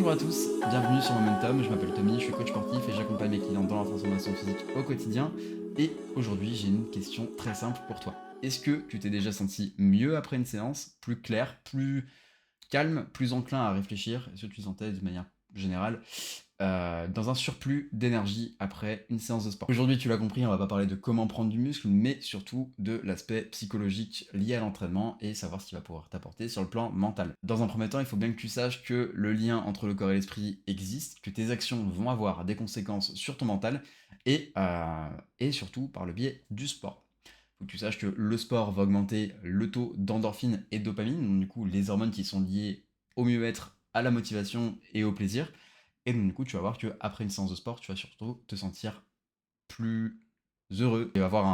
Bonjour à tous, bienvenue sur Momentum, je m'appelle Tommy, je suis coach sportif et j'accompagne mes clients dans la transformation physique au quotidien. Et aujourd'hui, j'ai une question très simple pour toi. Est-ce que tu t'es déjà senti mieux après une séance, plus clair, plus calme, plus enclin à réfléchir? Est-ce que tu te sentais de manière générale dans un surplus d'énergie après une séance de sport? Aujourd'hui, tu l'as compris, on va pas parler de comment prendre du muscle, mais surtout de l'aspect psychologique lié à l'entraînement et savoir ce qu'il va pouvoir t'apporter sur le plan mental. Dans un premier temps, il faut bien que tu saches que le lien entre le corps et l'esprit existe, que tes actions vont avoir des conséquences sur ton mental et surtout par le biais du sport. Faut que tu saches que le sport va augmenter le taux d'endorphine et de dopamine, donc du coup les hormones qui sont liées au mieux-être, à la motivation et au plaisir. Et donc du coup tu vas voir qu'après une séance de sport, tu vas surtout te sentir plus heureux et avoir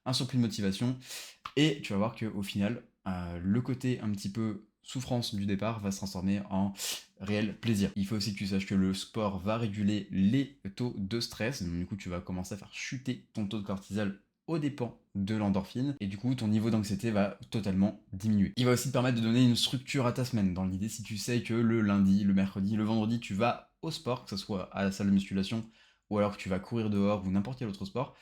un surplus de motivation. Et tu vas voir qu'au final, le côté un petit peu souffrance du départ va se transformer en réel plaisir. Il faut aussi que tu saches que le sport va réguler les taux de stress. Donc, du coup, tu vas commencer à faire chuter ton taux de cortisol aux dépens de l'endorphine. Et du coup, ton niveau d'anxiété va totalement diminuer. Il va aussi te permettre de donner une structure à ta semaine. Dans l'idée, si tu sais que le lundi, le mercredi, le vendredi, tu vas au sport, que ce soit à la salle de musculation ou alors que tu vas courir dehors ou n'importe quel autre sport,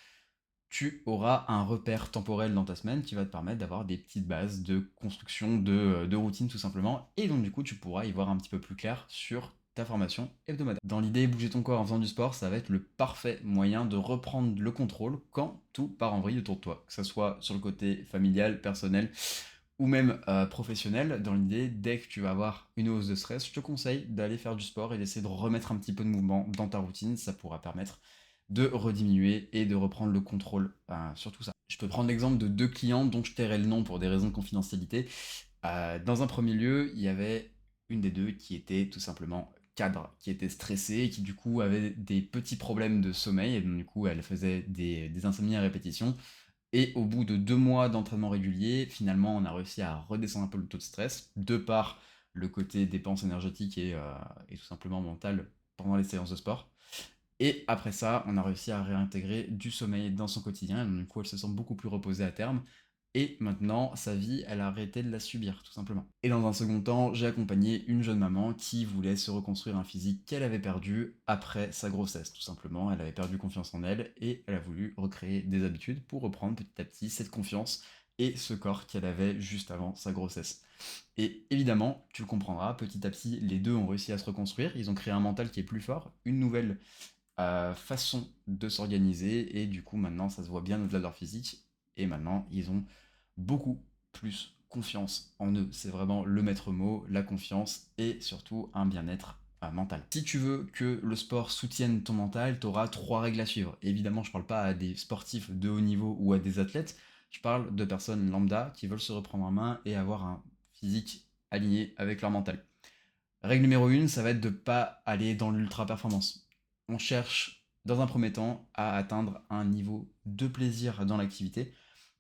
tu auras un repère temporel dans ta semaine qui va te permettre d'avoir des petites bases de construction de routine tout simplement. Et donc du coup, tu pourras y voir un petit peu plus clair sur ta formation hebdomadaire. Dans l'idée, bouger ton corps en faisant du sport, ça va être le parfait moyen de reprendre le contrôle quand tout part en vrille autour de toi. Que ce soit sur le côté familial, personnel ou même professionnel. Dans l'idée, dès que tu vas avoir une hausse de stress, je te conseille d'aller faire du sport et d'essayer de remettre un petit peu de mouvement dans ta routine. Ça pourra permettre de rediminuer et de reprendre le contrôle sur tout ça. Je peux prendre l'exemple de deux clients dont je tairai le nom pour des raisons de confidentialité. Dans un premier lieu, il y avait une des deux qui était tout simplement cadre, qui était stressée et qui du coup avait des petits problèmes de sommeil et donc du coup elle faisait des insomnies à répétition. Et au bout de 2 mois d'entraînement régulier, finalement on a réussi à redescendre un peu le taux de stress, de par le côté dépenses énergétiques et tout simplement mental pendant les séances de sport. Et après ça, on a réussi à réintégrer du sommeil dans son quotidien, et donc du coup, elle se sent beaucoup plus reposée à terme. Et maintenant, sa vie, elle a arrêté de la subir, tout simplement. Et dans un second temps, j'ai accompagné une jeune maman qui voulait se reconstruire un physique qu'elle avait perdu après sa grossesse, tout simplement. Elle avait perdu confiance en elle, et elle a voulu recréer des habitudes pour reprendre petit à petit cette confiance et ce corps qu'elle avait juste avant sa grossesse. Et évidemment, tu le comprendras, petit à petit, les deux ont réussi à se reconstruire, ils ont créé un mental qui est plus fort, une nouvelle façon de s'organiser et du coup maintenant ça se voit bien au-delà de leur physique et maintenant ils ont beaucoup plus confiance en eux. C'est vraiment le maître mot, la confiance et surtout un bien-être mental. Si tu veux que le sport soutienne ton mental, tu auras 3 règles à suivre. Évidemment, je parle pas à des sportifs de haut niveau ou à des athlètes, je parle de personnes lambda qui veulent se reprendre en main et avoir un physique aligné avec leur mental. Règle numéro 1, ça va être de ne pas aller dans l'ultra performance. On cherche dans un premier temps à atteindre un niveau de plaisir dans l'activité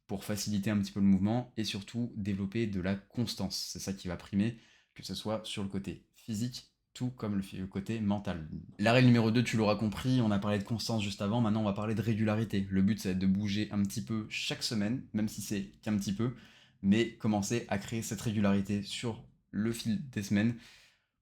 pour faciliter un petit peu le mouvement et surtout développer de la constance. C'est ça qui va primer, que ce soit sur le côté physique tout comme le côté mental. La règle numéro 2, tu l'auras compris, on a parlé de constance juste avant, maintenant on va parler de régularité. Le but c'est de bouger un petit peu chaque semaine, même si c'est qu'un petit peu, mais commencer à créer cette régularité sur le fil des semaines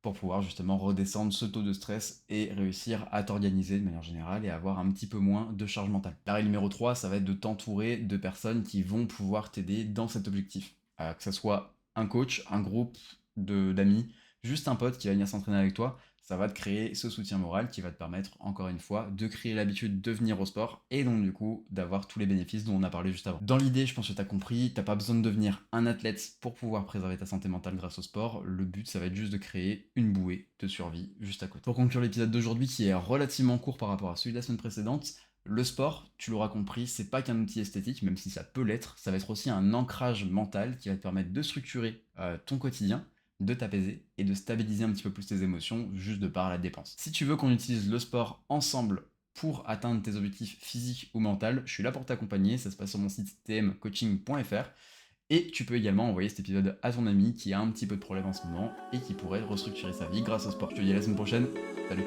pour pouvoir justement redescendre ce taux de stress et réussir à t'organiser de manière générale et avoir un petit peu moins de charge mentale. La règle numéro 3, ça va être de t'entourer de personnes qui vont pouvoir t'aider dans cet objectif. Que ce soit un coach, un groupe d'amis, juste un pote qui va venir s'entraîner avec toi, ça va te créer ce soutien moral qui va te permettre, encore une fois, de créer l'habitude de venir au sport et donc du coup d'avoir tous les bénéfices dont on a parlé juste avant. Dans l'idée, je pense que tu as compris, t'as pas besoin de devenir un athlète pour pouvoir préserver ta santé mentale grâce au sport. Le but, ça va être juste de créer une bouée de survie juste à côté. Pour conclure l'épisode d'aujourd'hui qui est relativement court par rapport à celui de la semaine précédente, le sport, tu l'auras compris, c'est pas qu'un outil esthétique, même si ça peut l'être, ça va être aussi un ancrage mental qui va te permettre de structurer ton quotidien, de t'apaiser et de stabiliser un petit peu plus tes émotions juste de par la dépense. Si tu veux qu'on utilise le sport ensemble pour atteindre tes objectifs physiques ou mentaux, je suis là pour t'accompagner, ça se passe sur mon site tmcoaching.fr et tu peux également envoyer cet épisode à ton ami qui a un petit peu de problème en ce moment et qui pourrait restructurer sa vie grâce au sport. Je te dis à la semaine prochaine, salut.